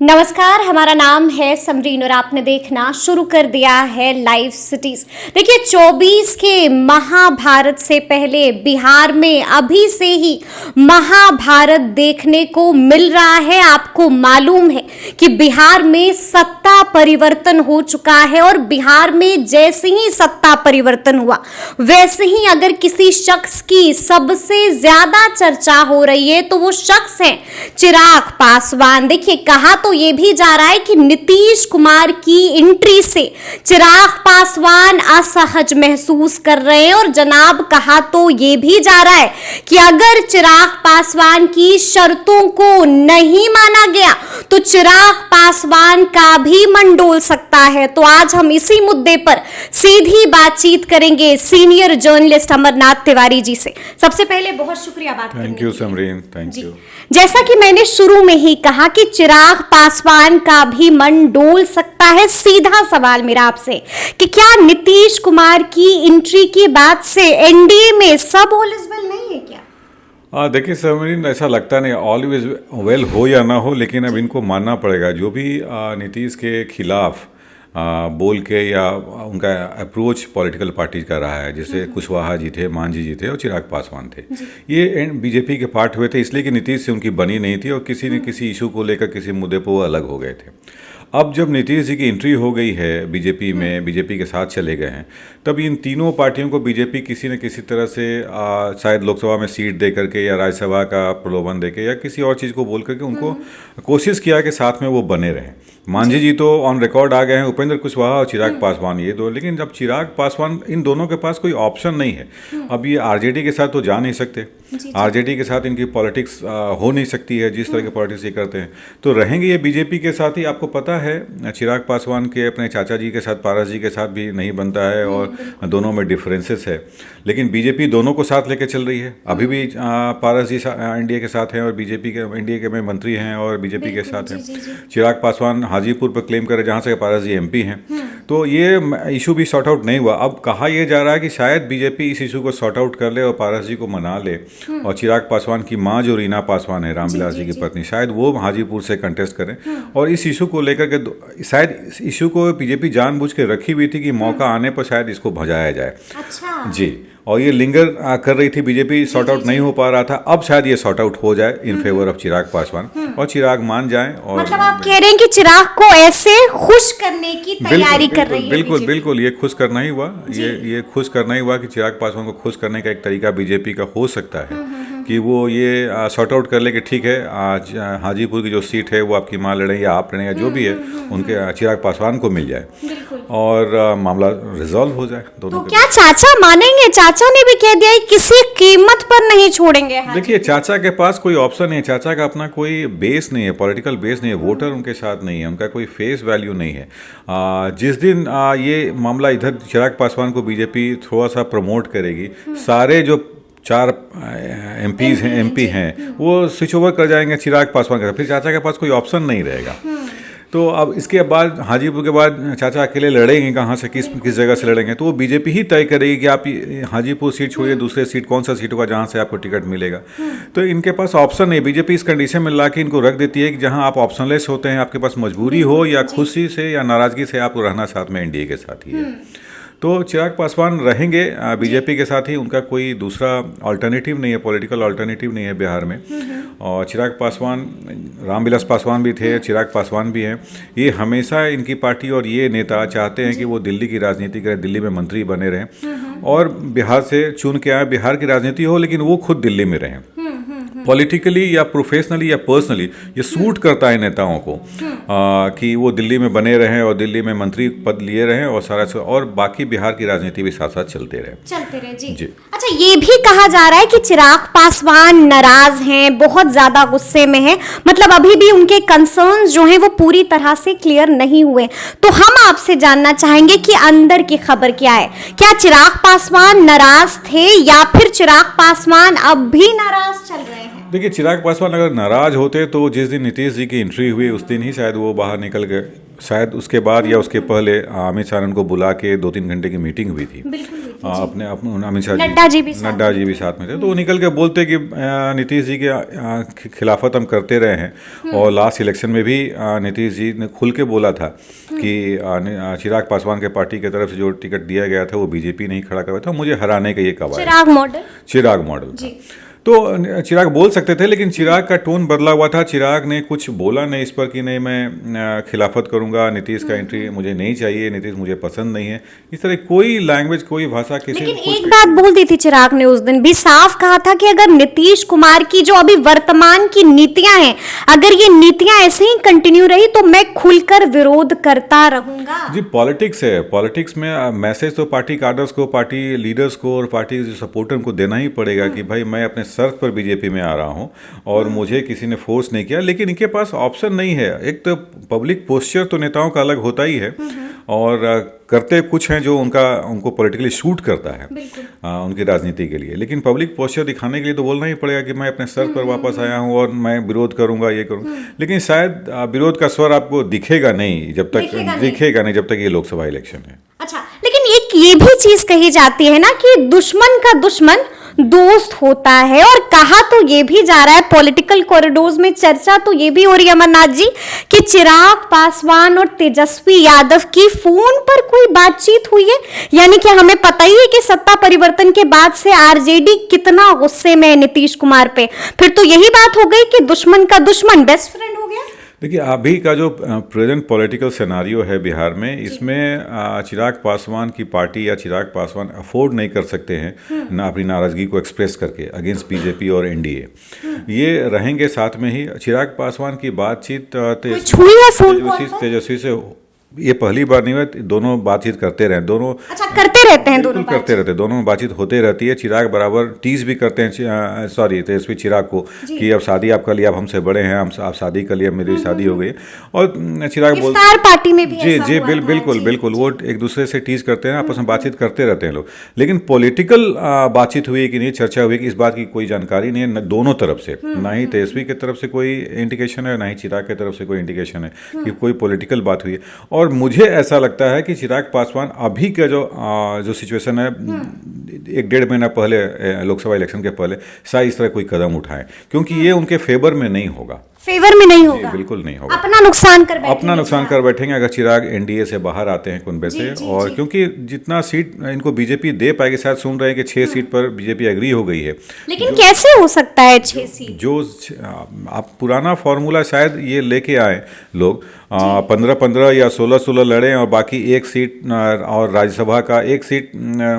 नमस्कार, हमारा नाम है समरीन और आपने देखना शुरू कर दिया है लाइव सिटीज। देखिए 24 के महाभारत से पहले बिहार में अभी से ही महाभारत देखने को मिल रहा है। आपको मालूम है कि बिहार में सत्ता परिवर्तन हो चुका है और बिहार में जैसे ही सत्ता परिवर्तन हुआ वैसे ही अगर किसी शख्स की सबसे ज्यादा चर्चा हो रही है तो वो शख्स है चिराग पासवान। देखिए कहा तो ये भी जा रहा है कि नीतीश कुमार की एंट्री से चिराग पासवान असहज महसूस कर रहे हैं और जनाब कहा तो ये भी जा रहा है कि अगर चिराग पासवान की शर्तों को नहीं माना गया तो चिराग पासवान का भी मन डोल सकता है। तो आज हम इसी मुद्दे पर सीधी बातचीत करेंगे सीनियर जर्नलिस्ट अमरनाथ तिवारी जी से। सबसे पहले बहुत शुक्रिया बात करने के लिए। Thank you Samreen, thank you. जैसा कि मैंने शुरू में ही कहा कि चिराग पासवान का भी मन डोल सकता है, सीधा सवाल मेरा आपसे कि क्या नीतीश कुमार की एंट्री के बाद से एनडीए में सब ऑल इज वेल नहीं है क्या? देखिए समरीन, ऐसा लगता नहीं ऑल इज वेल हो या ना हो, लेकिन अब इनको मानना पड़ेगा जो भी नीतीश के खिलाफ बोल के या उनका अप्रोच पॉलिटिकल पार्टीज का रहा है, जैसे कुशवाहा जी थे, मांझी जी थे और चिराग पासवान थे। ये बीजेपी के पार्ट हुए थे इसलिए कि नीतीश से उनकी बनी नहीं थी और किसी न किसी इशू को लेकर किसी मुद्दे पर वो अलग हो गए थे। अब जब नीतीश जी की एंट्री हो गई है बीजेपी में, बीजेपी के साथ चले गए हैं, तब इन तीनों पार्टियों को बीजेपी किसी न किसी तरह से शायद लोकसभा में सीट दे करके या राज्यसभा का प्रलोभन देके या किसी और चीज़ को बोल करके उनको कोशिश किया कि साथ में वो बने रहें। मांझी जी तो ऑन रिकॉर्ड आ गए हैं, उपेंद्र कुशवाहा और चिराग पासवान ये दो, लेकिन जब चिराग पासवान, इन दोनों के पास कोई ऑप्शन नहीं है। अब ये आरजेडी के साथ तो जा नहीं सकते, आरजेडी के साथ इनकी पॉलिटिक्स हो नहीं सकती है जिस तरह की पॉलिटिक्स ये करते हैं, तो रहेंगे ये बीजेपी के साथ ही। आपको पता है चिराग पासवान के अपने चाचा जी के साथ, पारस जी के साथ भी नहीं बनता है और दोनों में डिफरेंसेस है, लेकिन बीजेपी दोनों को साथ लेके चल रही है। अभी भी पारस जी एनडीए के साथ हैं और बीजेपी के एनडीए के में मंत्री हैं और बीजेपी के साथ हैं। चिराग पासवान हाजीपुर पर क्लेम करे जहाँ से पारस जी एमपी हैं, तो ये इशू भी सॉर्ट आउट नहीं हुआ। अब कहा यह जा रहा है कि शायद बीजेपी इस इशू को सॉर्ट आउट कर ले और पारस जी को मना ले और चिराग पासवान की मां जो रीना पासवान है, रामविलास जी की पत्नी, शायद वो हाजीपुर से कंटेस्ट करें और इस इशू को लेकर के शायद इस इशू को बीजेपी जानबूझ के रखी हुई थी कि मौका आने पर शायद इसको भजाया जाए। अच्छा जी, और ये लिंगर कर रही थी बीजेपी, सॉर्ट आउट नहीं हो पा रहा था। अब शायद ये सॉर्ट आउट हो जाए in favour of Chirag Paswan और चिराग मान जाएं। और मतलब आप कह रहे हैं कि चिराग को ऐसे खुश करने की तैयारी कर रही है? बिल्कुल बिल्कुल, ये खुश करना ही हुआ, ये खुश करना ही हुआ कि चिराग पासवान को खुश करने का एक तरीका बीजेपी का हो सकता है कि वो ये सॉर्ट आउट कर ले कि ठीक है आज हाजीपुर की जो सीट है वो आपकी मां लड़े या आप लड़ें या जो भी है उनके चिराग पासवान को मिल जाए और मामला रिजॉल्व हो जाए दोनों। तो क्या चाचा मानेंगे? चाचा ने भी कह दिया है किसी कीमत पर नहीं छोड़ेंगे। देखिए चाचा के पास कोई ऑप्शन नहीं है, चाचा का अपना कोई बेस नहीं है, पॉलिटिकल बेस नहीं है, वोटर उनके साथ नहीं है, उनका कोई फेस वैल्यू नहीं है। जिस दिन ये मामला इधर चिराग पासवान को बीजेपी थोड़ा सा प्रमोट करेगी, सारे जो 4 एमपी हैं वो स्विच ओवर कर जाएंगे चिराग पासवान के, फिर चाचा के पास कोई ऑप्शन नहीं रहेगा। तो अब इसके बाद हाजीपुर के बाद चाचा अकेले लड़ेंगे कहाँ से, किस जगह से लड़ेंगे, तो वो बीजेपी ही तय करेगी कि आप हाजीपुर सीट छोड़िए, दूसरे सीट कौन सा सीट होगा जहाँ से आपको टिकट मिलेगा। तो इनके पास ऑप्शन नहीं, बीजेपी इस कंडीशन में ला के इनको रख देती है कि जहाँ आप ऑप्शनलेस होते हैं, आपके पास मजबूरी हो या खुशी से या नाराजगी से आपको रहना साथ में एनडीए के साथ ही है। तो चिराग पासवान रहेंगे बीजेपी के साथ ही, उनका कोई दूसरा अल्टरनेटिव नहीं है, पॉलिटिकल अल्टरनेटिव नहीं है बिहार में। और चिराग पासवान, रामविलास पासवान भी थे, चिराग पासवान भी हैं। ये हमेशा इनकी पार्टी और ये नेता चाहते हैं कि वो दिल्ली की राजनीति करें, दिल्ली में मंत्री बने रहें और बिहार से चुन के आए, बिहार की राजनीति हो लेकिन वो खुद दिल्ली में रहें। पॉलिटिकली या प्रोफेशनली या पर्सनली ये सूट करता है नेताओं को कि वो दिल्ली में बने रहें और दिल्ली में मंत्री पद लिए रहें और सारा और बाकी बिहार की राजनीति भी साथ साथ चलते रहे जी। अच्छा, ये भी कहा जा रहा है कि चिराग पासवान नाराज हैं, बहुत ज्यादा गुस्से में हैं, मतलब अभी भी उनके कंसर्न्स जो हैं वो पूरी तरह से क्लियर नहीं हुए। तो हम आपसे जानना चाहेंगे कि अंदर की खबर क्या है? क्या चिराग पासवान नाराज थे या फिर चिराग पासवान अब भी नाराज चल रहे हैं? देखिए, चिराग पासवान अगर नाराज होते तो जिस दिन नीतीश जी की एंट्री हुई उस दिन ही शायद वो बाहर निकल गए। शायद उसके बाद या उसके पहले अमित शाह ने उनको बुला के 2-3 घंटे की मीटिंग हुई थी। अपने अमित शाह नड्डा जी भी साथ में थे, तो वो निकल के बोलते कि नीतीश जी के खिलाफत हम करते रहे हैं। और लास्ट इलेक्शन में भी नीतीश जी ने खुल के बोला था कि चिराग पासवान के पार्टी की तरफ से जो टिकट दिया गया था वो बीजेपी नहीं खड़ा करवाया था, मुझे हराने का ये कवायद, चिराग मॉडल था। तो चिराग बोल सकते थे, लेकिन चिराग का टोन बदला हुआ था। चिराग ने कुछ बोला नहीं इस पर कि नहीं मैं खिलाफत करूंगा, नीतीश का एंट्री मुझे नहीं चाहिए, नीतीश मुझे पसंद नहीं है, इस तरह कोई लैंग्वेज कोई भाषा किसी। लेकिन एक बात बोल दी थी चिराग ने, उस दिन भी साफ कहा था कि अगर नीतीश कुमार की जो अभी वर्तमान की नीतियां हैं, अगर ये नीतियां ऐसे ही कंटिन्यू रही तो मैं खुलकर विरोध करता रहूंगा। जी, पॉलिटिक्स है, पॉलिटिक्स में मैसेज तो पार्टी कार्डर्स को, पार्टी लीडर्स को और पार्टी सपोर्टर को देना ही पड़ेगा कि भाई मैं अपने शर्त पर बीजेपी में आ रहा हूं और मुझे किसी ने फोर्स नहीं किया। लेकिन इनके पास ऑप्शन नहीं है। एक तो पब्लिक पोस्चर तो नेताओं का अलग होता ही है और करते कुछ हैं जो उनको पॉलिटिकली शूट करता है उनकी राजनीति के लिए, लेकिन पब्लिक पोस्चर दिखाने के लिए तो बोलना ही पड़ेगा कि मैं अपने शर्त पर वापस आया हूं और मैं विरोध करूंगा, ये करूंगा। लेकिन शायद विरोध का स्वर आपको दिखेगा नहीं जब तक ये लोकसभा इलेक्शन है। अच्छा, लेकिन एक ये भी चीज कही जाती है ना कि दुश्मन का दुश्मन दोस्त होता है, और कहा तो ये भी जा रहा है पॉलिटिकल कॉरिडोर्स में, चर्चा तो ये भी हो रही है अमरनाथ जी कि चिराग पासवान और तेजस्वी यादव की फोन पर कोई बातचीत हुई है। यानी कि हमें पता ही है कि सत्ता परिवर्तन के बाद से आरजेडी कितना गुस्से में है नीतीश कुमार पे, फिर तो यही बात हो गई कि दुश्मन का दुश्मन बेस्ट फ्रेंड हो गया। देखिए, अभी का जो प्रेजेंट पॉलिटिकल सिनेरियो है बिहार में, इसमें चिराग पासवान की पार्टी या चिराग पासवान अफोर्ड नहीं कर सकते हैं ना अपनी नाराजगी को एक्सप्रेस करके अगेंस्ट बीजेपी और एनडीए। ये रहेंगे साथ में ही। चिराग पासवान की बातचीत तेजस्वी से ये पहली बार नहीं हुआ, दोनों बातचीत करते रहे, दोनों करते रहते हैं, दोनों बातचीत होते रहती है। चिराग बराबर टीज भी करते हैं, सॉरी तेजस्वी चिराग को, कि अब शादी आप कर लिया, अब हमसे बड़े हैं, आप शादी कर लिया, मेरी शादी हो गई। और चिराग बोलते पार्टी में भी जी बिल्कुल वो एक दूसरे से टीज करते हैं, आपस में बातचीत करते रहते हैं लोग। लेकिन पॉलिटिकल बातचीत हुई कि नहीं, चर्चा हुई कि इस बात की कोई जानकारी नहीं है दोनों तरफ से, ना ही तेजस्वी की तरफ से कोई इंडिकेशन है, ना ही चिराग की तरफ से कोई इंडिकेशन है कि कोई पॉलिटिकल बात हुई है। और मुझे ऐसा लगता है कि चिराग पासवान अभी का जो सिचुएशन है, 1-1.5 महीना पहले लोकसभा इलेक्शन के पहले शायद इस तरह कोई कदम उठाएं, क्योंकि ये उनके फेवर में नहीं होगा। बिल्कुल नहीं होगा। अपना नुकसान कर बैठेंगे अगर चिराग एनडीए से बाहर आते हैं कुनबे से। और क्योंकि जितना सीट इनको बीजेपी दे पाएगी, शायद सुन रहे हैं कि 6 सीट पर बीजेपी एग्री हो गई है। लेकिन कैसे हो सकता है 6 सीट? जो आप पुराना फॉर्मूला शायद ये लेके आए लोग, 15-15 या 16-16 लड़े और बाकी 1 सीट और राज्यसभा का 1 सीट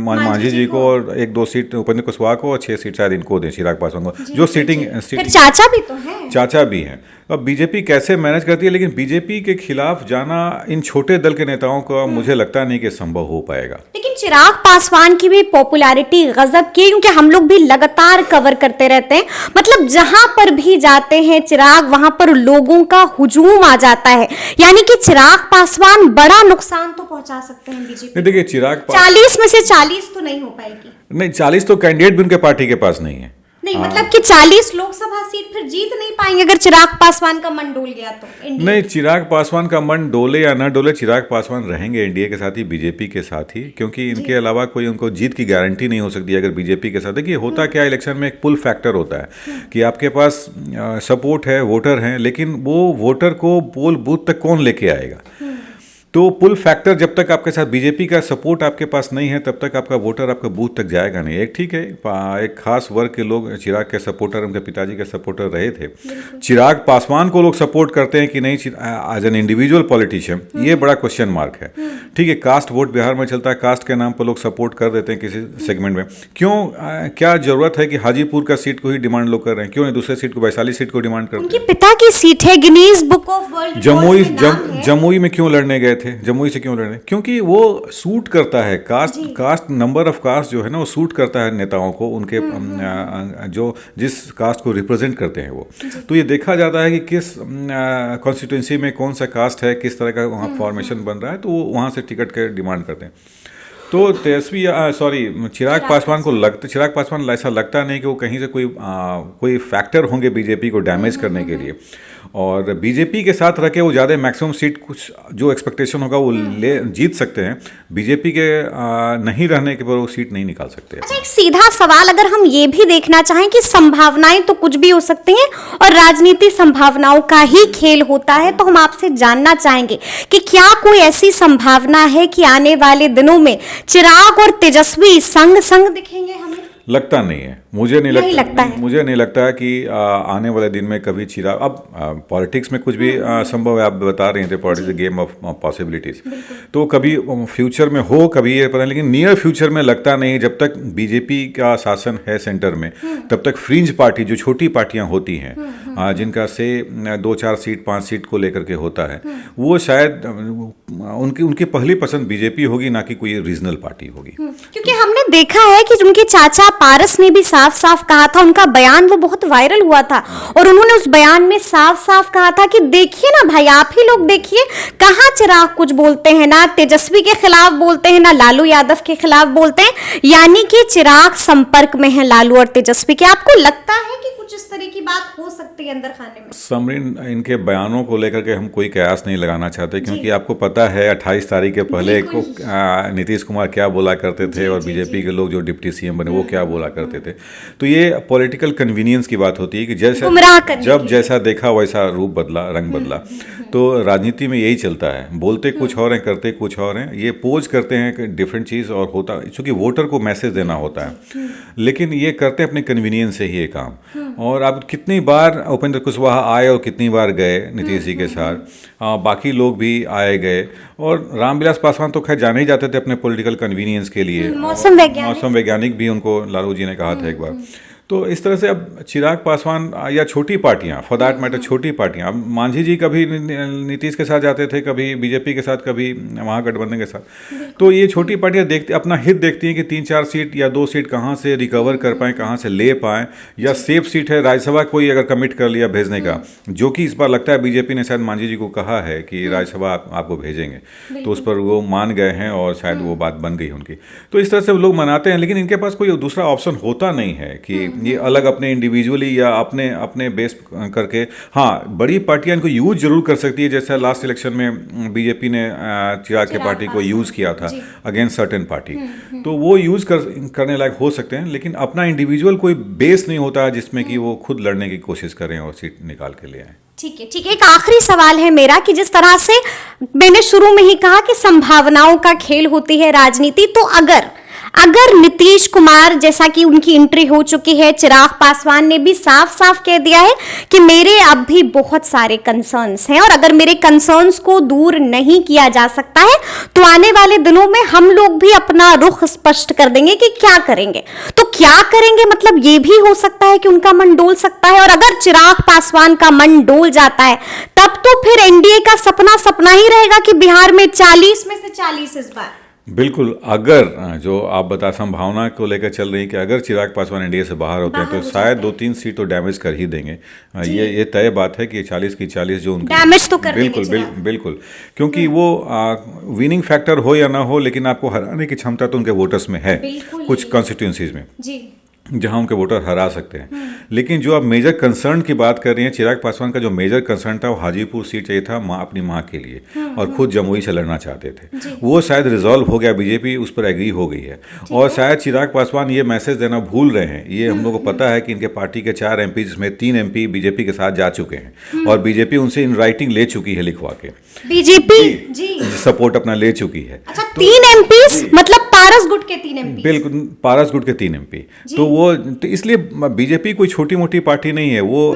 मांझी जी को और 1-2 सीट उपेंद्र कुशवाहा को और 6 सीट शायद इनको दें, चिराग पासवान को, जो चाचा भी तो हैं। चाचा भी हैं। अब बीजेपी कैसे मैनेज करती है, लेकिन बीजेपी के खिलाफ जाना इन छोटे दल के नेताओं का मुझे लगता नहीं कि संभव हो पाएगा। लेकिन चिराग पासवान की भी पॉपुलैरिटी गजब की है, क्योंकि हम लोग भी लगातार कवर करते रहते हैं। मतलब जहां पर भी जाते हैं चिराग, वहां पर लोगों का हुजूम आ जाता है। यानी कि चिराग पासवान बड़ा नुकसान तो पहुंचा सकते हैं बीजेपी। देखिए, चिराग 40 में से 40 तो नहीं हो पाएगी। नहीं, 40 तो कैंडिडेट भी उनके पार्टी के पास नहीं है। नहीं, मतलब कि 40 लोकसभा सीट फिर जीत नहीं पाएंगे अगर चिराग पासवान का मन डोल गया तो। नहीं, चिराग पासवान का मन डोले या ना डोले, चिराग पासवान रहेंगे एनडीए के साथ ही, बीजेपी के साथ ही, क्योंकि इनके अलावा कोई उनको जीत की गारंटी नहीं हो सकती अगर बीजेपी के साथ। देखिए, होता क्या इलेक्शन में एक पुल फैक्टर होता है कि आपके पास सपोर्ट है, वोटर हैं, लेकिन वो वोटर को पोल बूथ तक कौन लेके आएगा। तो पुल फैक्टर जब तक आपके साथ बीजेपी का सपोर्ट आपके पास नहीं है, तब तक आपका वोटर आपका बूथ तक जाएगा नहीं। एक ठीक है, एक खास वर्ग के लोग चिराग के सपोर्टर, उनके पिताजी के सपोर्टर रहे थे। चिराग पासवान को लोग सपोर्ट करते हैं कि नहीं एज एन इंडिविजुअल पॉलिटिशियन, ये बड़ा क्वेश्चन मार्क है। ठीक है, कास्ट वोट बिहार में चलता है, कास्ट के नाम पर लोग सपोर्ट कर देते हैं किसी सेगमेंट में। क्यों, क्या जरूरत है कि हाजीपुर का सीट को ही डिमांड लोग कर रहे हैं? क्यों नहीं दूसरे सीट को, वैशाली सीट को डिमांड करते हैं? उनके पिता की सीट है, Guinness book of world. Jamui में क्यों लड़ने गए थे? जमुई से क्यों लड़ने? क्योंकि वो सूट करता है, कास्ट नंबर ऑफ कास्ट जो है ना, वो सूट करता है नेताओं को, उनके जो जिस कास्ट को रिप्रेजेंट करते हैं वो। तो ये देखा जाता है कि किस कॉन्स्टिट्यूंसी में कौन सा कास्ट है, किस तरह का वहाँ फॉर्मेशन बन रहा है, तो वो वहाँ से टिकट के डिमांड करते हैं। तो तेजस्वी चिराग पासवान को चिराग पासवान ऐसा लगता नहीं कि वो कहीं से कोई फैक्टर होंगे बीजेपी को डैमेज करने के लिए, और बीजेपी के साथ रह के वो ज़्यादा मैक्सिमम सीट कुछ जो एक्सपेक्टेशन होगा वो जीत सकते हैं। बीजेपी के नहीं रहने के पर वो सीट नहीं निकाल सकते। अच्छा, एक सीधा सवाल अगर हम ये भी देखना चाहें कि संभावनाएं तो कुछ भी हो सकती हैं और राजनीति संभावनाओं का ही खेल होता है, तो हम आपसे जानना चाहेंगे कि क्या कोई ऐसी संभावना है कि आने वाले दिनों में चिराग और तेजस्वी संग संग दिखेंगे हमें? लगता नहीं है, मुझे नहीं लगता है। मुझे नहीं लगता कि आने वाले दिन में कभी चिराग, अब पॉलिटिक्स में कुछ भी संभव है, आप बता रहे थे पॉलिटिक्स गेम ऑफ पॉसिबिलिटीज, तो कभी फ्यूचर में हो, कभी ये पता नहीं, लेकिन नियर फ्यूचर में लगता नहीं। जब तक बीजेपी का शासन है सेंटर में, तब तक फ्रिंज पार्टी जो छोटी पार्टियां होती हैं, जिनका से 2-4 सीट 5 सीट को लेकर के होता है, वो शायद उनकी पहली पसंद बीजेपी होगी, ना कि कोई रीजनल पार्टी होगी। क्योंकि हमने देखा है कि उनके चाचा पारस ने भी साफ साफ कहा था, उनका बयान वो बहुत वायरल हुआ था, और उन्होंने उस बयान में साफ साफ कहा था कि देखिए ना भाई, आप ही लोग देखिए, कहाँ चिराग कुछ बोलते हैं, ना तेजस्वी के खिलाफ बोलते हैं, ना लालू यादव के खिलाफ बोलते हैं, यानी कि चिराग संपर्क में है लालू और तेजस्वी के। आपको लगता है कि कुछ इस तरह की बात हो सकती है अंदर खाने में? समरीन, इनके बयानों को लेकर के हम कोई कयास नहीं लगाना चाहते, क्योंकि आपको पता है 28 तारीख के पहले को नीतीश कुमार क्या बोला करते थे, और बीजेपी के लोग जो डिप्टी सीएम बने वो क्या बोला करते थे। तो ये पॉलिटिकल कन्वीनियंस की बात होती है कि जैसा देखा वैसा रूप बदला, रंग बदला। तो राजनीति में यही चलता है, बोलते कुछ और हैं, करते कुछ और हैं। ये पोज करते हैं डिफरेंट चीज़, और होता चूँकि वोटर को मैसेज देना होता है, लेकिन ये करते हैं अपने कन्वीनियंस से ही ये काम। और अब कितनी बार उपेंद्र कुशवाहा आए और कितनी बार गए नीतीश जी के साथ, बाकी लोग भी आए गए, और रामविलास पासवान तो खैर जाने ही जाते थे अपने पॉलिटिकल कन्वीनियंस के लिए। मौसम वैज्ञानिक भी उनको लालू जी ने कहा था एक बार। तो इस तरह से अब चिराग पासवान या छोटी पार्टियां, फॉर दैट मैटर छोटी पार्टियां, अब मांझी जी कभी नीतीश के साथ जाते थे, कभी बीजेपी के साथ, कभी महागठबंधन के साथ। तो ये छोटी पार्टियां देखती, अपना हित देखती हैं कि 3-4 सीट या 2 सीट कहाँ से रिकवर कर पाएँ, कहाँ से ले पाएँ, या सेफ सीट है राज्यसभा कोई अगर कमिट कर लिया भेजने का, जो कि इस बार लगता है बीजेपी ने शायद मांझी जी को कहा है कि राज्यसभा आपको भेजेंगे, तो उस पर वो मान गए हैं और शायद वो बात बन गई उनकी। तो इस तरह से लोग मनाते हैं, लेकिन इनके पास कोई दूसरा ऑप्शन होता नहीं है कि ये अलग अपने इंडिविजुअली या अपने बेस करके। हाँ, बड़ी पार्टियां इनको यूज जरूर कर सकती है, जैसे लास्ट इलेक्शन में बीजेपी ने चिराग के पार्टी को यूज किया था अगेंस्ट सर्टेन पार्टी, तो वो यूज करने लायक हो सकते हैं, लेकिन अपना इंडिविजुअल कोई बेस नहीं होता है जिसमें कि वो खुद लड़ने की कोशिश करें और सीट निकाल के ले आए। ठीक है, ठीक है। एक आखिरी सवाल है मेरा कि जिस तरह से मैंने शुरू में ही कहा कि संभावनाओं का खेल होती है राजनीति, तो अगर नीतीश कुमार, जैसा कि उनकी एंट्री हो चुकी है, चिराग पासवान ने भी साफ साफ कह दिया है कि मेरे अब भी बहुत सारे कंसर्न्स हैं, और अगर मेरे कंसर्न्स को दूर नहीं किया जा सकता है तो आने वाले दिनों में हम लोग भी अपना रुख स्पष्ट कर देंगे कि क्या करेंगे। तो क्या करेंगे, मतलब ये भी हो सकता है कि उनका मन डोल सकता है, और अगर चिराग पासवान का मन डोल जाता है तब तो फिर एनडीए का सपना ही रहेगा कि बिहार में 40 में से 40 इस बार। बिल्कुल, अगर जो आप बता संभावना को लेकर चल रही है कि अगर चिराग पासवान एनडीए से बाहर होते हैं तो शायद 2-3 सीट तो डैमेज कर ही देंगे। ये तय बात है कि 40 की 40 जो उनकी डैमेज तो कर बिल्कुल, क्योंकि वो विनिंग फैक्टर हो या ना हो, लेकिन आपको हराने की क्षमता तो उनके वोटर्स में है, कुछ कॉन्स्टिट्यूंसीज में जहां उनके वोटर हरा सकते हैं। लेकिन जो आप मेजर कंसर्न की बात कर रही हैं, चिराग पासवान का जो मेजर कंसर्न था वो हाजीपुर सीट चाहिए था अपनी माँ के लिए, और खुद जमुई से लड़ना चाहते थे। वो शायद रिजॉल्व हो गया, बीजेपी उस पर एग्री हो गई है, और शायद चिराग पासवान ये मैसेज देना भूल रहे हैं। ये हम लोग को पता है कि इनके पार्टी के 4 MP जिसमें 3 MP बीजेपी के साथ जा चुके हैं, और बीजेपी उनसे इन राइटिंग ले चुकी है, लिखवा के बीजेपी सपोर्ट अपना ले चुकी है। अच्छा, 3 MPs मतलब पारस गुट के 3 MP? बिल्कुल, पारस गुट के 3 MP। तो वो तो इसलिए बीजेपी कोई छोटी मोटी पार्टी नहीं है, वो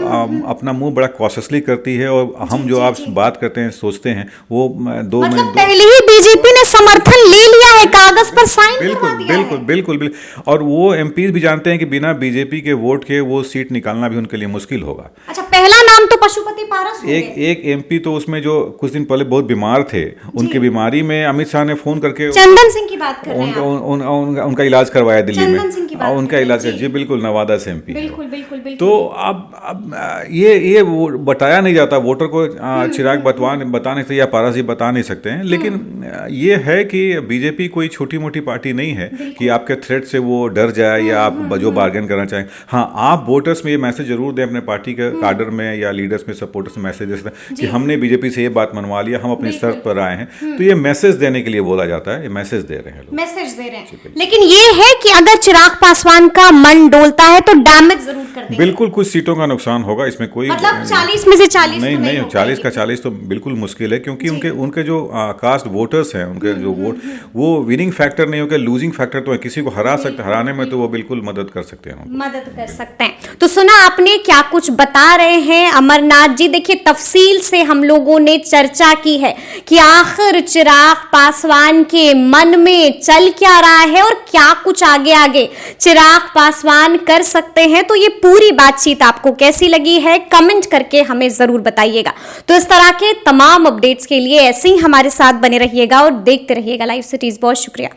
अपना मुंह बड़ा कॉशियसली करती है, और हम जो आप बात करते हैं, सोचते हैं, वो मतलब पहले ही बीजेपी ने समर्थन ले लिया है, कागज पर साइन करवा दिया है। बिल्कुल, और वो MPs भी जानते हैं कि बिना बीजेपी के वोट के वो सीट निकालना भी उनके लिए मुश्किल होगा। अच्छा, पहला नाम तो पशुपति पारस हो गए। एक एमपी तो उसमें जो कुछ दिन पहले बहुत बीमार थे, उनकी बीमारी में अमित शाह ने फोन करके चंदन सिंह की बात कर रहे हैं आप? उनका इलाज करवाया दिल्ली में। चंदन सिंह की बात उनका इलाज जी बिल्कुल, नवादा से एमपी। बिल्कुल बिल्कुल बिल्कुल। तो अब ये वो बताया नहीं जाता वोटर को, चिराग बता नहीं सकते या पारस जी बता नहीं सकते हैं, लेकिन ये है कि बीजेपी कोई छोटी मोटी पार्टी नहीं है कि आपके थ्रेट से वो डर जाए या आप जो बार्गेन करना चाहें। हाँ, आप वोटर्स में ये मैसेज जरूर दें अपने पार्टी के कार्डर में या लीडर्स में, सपोर्टर्स में मैसेज दें कि हमने बीजेपी से ये बात मनवा लिया, हम अपनी शर्त पर आए हैं। तो ये मैसेज देने के लिए बोला जाता है, ये मैसेज दे रहे हैं लोग, मैसेज दे रहे हैं। लेकिन ये है कि अगर चिराग पासवान का मन डोलता है तो डैमेज जरूर कर देंगे। बिल्कुल, कुछ सीटों का नुकसान होगा, इसमें कोई मतलब 40 में से 40 नहीं, तो नहीं 40 का 40 तो बिल्कुल मुश्किल है, क्योंकि उनके जो कास्ट वोटर्स हैं, उनके जो वोट, वो विनिंग फैक्टर नहीं होकर लूजिंग फैक्टर तो है। किसी को हराने में तो वो बिल्कुल मदद कर सकते हैं, मदद कर सकते हैं। तो सुना आपने क्या कुछ बता रहे हैं अमरनाथ जी। देखिए, तफसील से हम लोगों ने चर्चा की है कि आखिर चिराग पासवान के मन में चल क्या रहा है और क्या कुछ आगे आगे चिराग पासवान कर सकते हैं। तो ये पूरी बातचीत आपको कैसी लगी है, कमेंट करके हमें जरूर बताइएगा। तो इस तरह के तमाम अपडेट्स के लिए ऐसे ही हमारे साथ बने रहिएगा और देखते रहिएगा लाइव सिटीज। बहुत शुक्रिया।